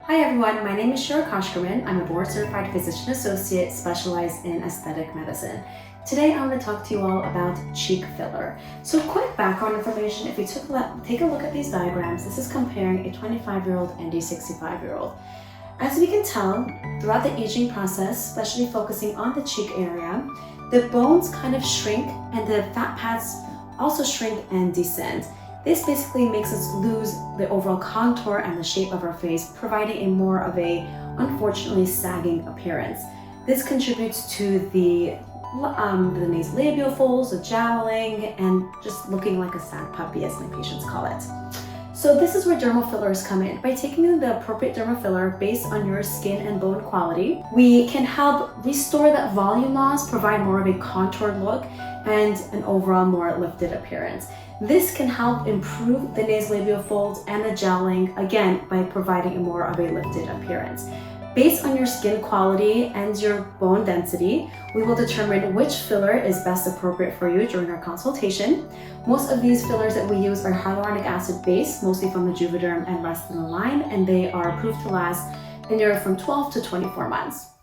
Hi everyone, my name is Shira Koshkerman. I'm a board-certified physician associate specialized in aesthetic medicine. Today I want to talk to you all about cheek filler. So quick background information, if you take a look at these diagrams, this is comparing a 25-year-old and a 65-year-old. As we can tell, throughout the aging process, especially focusing on the cheek area, the bones kind of shrink and the fat pads also shrink and descend. This basically makes us lose the overall contour and the shape of our face, providing a more of a, unfortunately, sagging appearance. This contributes to the nasolabial folds, the jowling, and just looking like a sad puppy, as my patients call it. So this is where dermal fillers come in. By taking the appropriate dermal filler based on your skin and bone quality, we can help restore that volume loss, provide more of a contoured look, and an overall more lifted appearance. This can help improve the nasolabial folds and the jowling, again, by providing a more of a lifted appearance. Based on your skin quality and your bone density, we will determine which filler is best appropriate for you during our consultation. Most of these fillers that we use are hyaluronic acid based, mostly from the Juvederm and Restylane line, and they are approved to last anywhere from 12 to 24 months.